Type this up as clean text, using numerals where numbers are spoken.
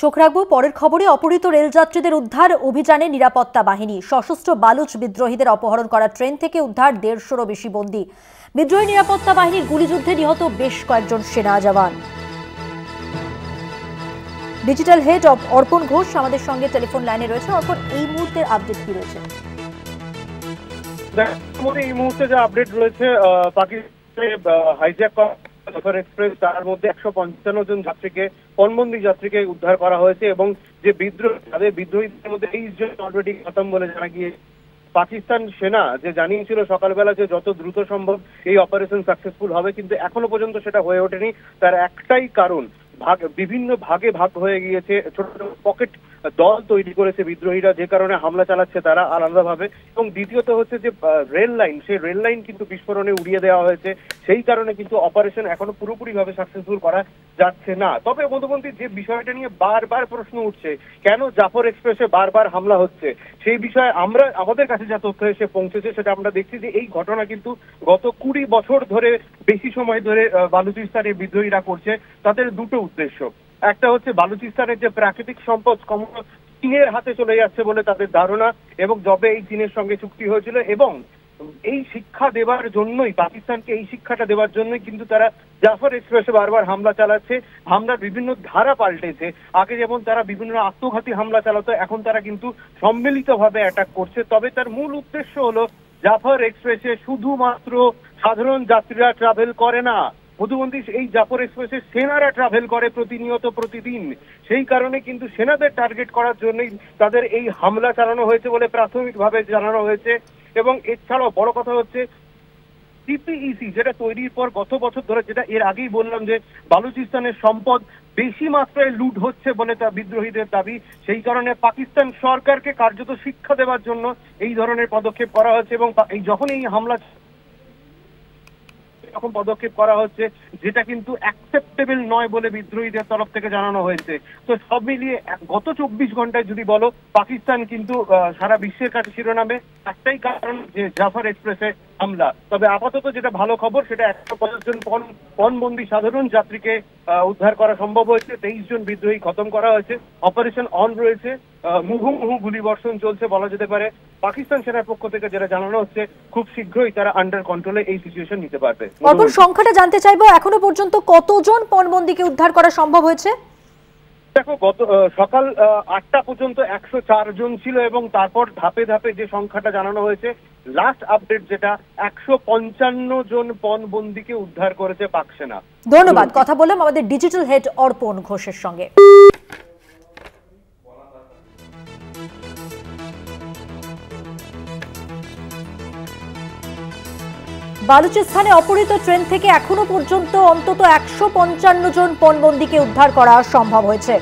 চোখ রাখবো পরের খবরে। অপহৃত রেলযাত্রীদের উদ্ধার অভিযানে নিরাপত্তা বাহিনী। সশস্ত্র বালুচ বিদ্রোহীদের অপহরণ করা ট্রেন থেকে উদ্ধার ১৫০রও বেশি বন্দী। বিদ্রোহী নিরাপত্তা বাহিনীর গুলিযুদ্ধে নিহত বেশ কয়েকজন সেনা জওয়ান। ডিজিটাল হেড অর্পণ ঘোষ আমাদের সঙ্গে টেলিফোন লাইনে রয়েছে। অর্পণ, এই মুহূর্তের আপডেট কি রয়েছে? এই মুহূর্তে যে আপডেট রয়েছে, পাকিস্তানে হাইজ্যাক জাফর এক্সপ্রেস, তার মধ্যে ১৫৫ জন যাত্রীকে, পণবন্দী যাত্রীকে উদ্ধার করা হয়েছে এবং যে বিদ্রোহীদের মধ্যে ২৩ জন অলরেডি খতম বলে জানা গিয়ে। পাকিস্তান সেনা যে জানিয়েছিল সকালবেলা যে যত দ্রুত সম্ভব এই অপারেশন সাকসেসফুল হবে, কিন্তু এখনো পর্যন্ত সেটা হয়ে ওঠেনি। তার একটাই কারণ, বিভিন্ন ভাগে ভাগ হয়ে গিয়েছে, ছোট ছোট পকেট দল তৈরি করেছে বিদ্রোহীরা, যে কারণে হামলা চালাচ্ছে তারা আলাদাভাবে। এবং দ্বিতীয়ত হচ্ছে যে রেল লাইন, সেই রেল লাইন কিন্তু বিস্ফোরণে উড়িয়ে দেওয়া হয়েছে। সেই কারণে কিন্তু অপারেশন এখনো পুরোপুরি ভাবে সাকসেসফুল করা যাচ্ছে না। তবে মধুবন্তী, যে বিষয়টা নিয়ে বারবার প্রশ্ন উঠছে, কেন জাফর এক্সপ্রেসে বারবার হামলা হচ্ছে, সেই বিষয়ে আমাদের কাছে যা তথ্য এসে পৌঁছেছে সেটা আমরা দেখছি যে এই ঘটনা কিন্তু গত ২০ বছর ধরে, বেশি সময় ধরে বালুচিস্তানের বিদ্রোহীরা করছে। তাদের দুটো উদ্দেশ্য। একটা হচ্ছে বালুচিস্তানের যে প্রাকৃতিক সম্পদ চীনের হাতে চলে যাচ্ছে বলে তাদের ধারণা, এবং যবে এই চীনের সঙ্গে চুক্তি হয়েছিল, এবং এই শিক্ষা দেওয়ার জন্যই, পাকিস্তানকে এই শিক্ষাটা দেওয়ার জন্যই কিন্তু তারা জাফর এক্সপ্রেসে বারবার হামলা চালাচ্ছে। হামলার বিভিন্ন ধারা পাল্টেছে। আগে যেমন তারা বিভিন্ন আত্মঘাতী হামলা চালাতো, এখন তারা কিন্তু সম্মিলিতভাবে অ্যাটাক করছে। তবে তার মূল উদ্দেশ্য হলো, জাফর এক্সপ্রেসে শুধুমাত্র সাধারণ যাত্রীরা ট্রাভেল করে না মধুবন্তী, এই জাফর এক্সপ্রেসে সেনারা ট্রাভেল করে প্রতিনিয়ত, প্রতিদিন। সেই কারণে কিন্তু সেনাদের টার্গেট করার জন্যই তাদের এই হামলা চালানো হয়েছে বলে প্রাথমিকভাবে জানানো হয়েছে। এবং এছাড়াও বড় কথা হচ্ছে, সিপিইসি যেটা তৈরির পর গত বছর ধরে, যেটা এর আগেই বললাম যে বালুচিস্তানের সম্পদ বেশি মাত্রায় লুট হচ্ছে বলে তা বিদ্রোহীদের দাবি। সেই কারণে পাকিস্তান সরকারকে কার্যত শিক্ষা দেওয়ার জন্য এই ধরনের পদক্ষেপ করা হচ্ছে। এবং যখন এই হামলা এরকম পদক্ষেপ করা হচ্ছে, যেটা কিন্তু অ্যাকসেপ্টেবল নয় বলে বিদ্রোহীদের তরফ থেকে জানানো হয়েছে। তো সব মিলিয়ে গত ২৪ ঘন্টায় যদি বলো, পাকিস্তান কিন্তু সারা বিশ্বের কাছে শিরোনামে। একটাই কারণ, যে জাফর এক্সপ্রেসে হামলা। তবে আপাতত যেটা ভালো খবর, সেটা ১৫০ জন পণবন্দী সাধারণ যাত্রীকে উদ্ধার করা সম্ভব হয়েছে। ২৩ জন বিদ্রোহী খতম করা হয়েছে। অপারেশন অন রয়েছে, মুহুর্মুহু গুলিবর্ষণ চলছে বলা যেতে পারে। পাকিস্তান সেনার পক্ষ থেকে যেটা জানানো হচ্ছে, খুব শীঘ্রই তারা আন্ডার কন্ট্রোলে এই সিচুয়েশন নিতে পারবে। অর্পণ, সংখ্যাটা জানতে চাইবো, এখনো পর্যন্ত কতজন পণবন্দীকে উদ্ধার করা সম্ভব হয়েছে? দেখো, গত সকাল ৮টা পর্যন্ত ১০৪ জন ছিল, এবং তারপর ধাপে ধাপে যে সংখ্যাটা জানানো হয়েছে, লাস্ট আপডেট যেটা, ১৫৫ জন পণবন্দীকে উদ্ধার করেছে পাক সেনা। ধন্যবাদ। কথা বললাম আমাদের ডিজিটাল হেড অর্পণ ঘোষের সঙ্গে। বালুচিস্তানে অপহৃত ট্রেন থেকে এখনো পর্যন্ত অন্তত ১৫৫ জন পণবন্দীকে উদ্ধার করা সম্ভব হয়েছে।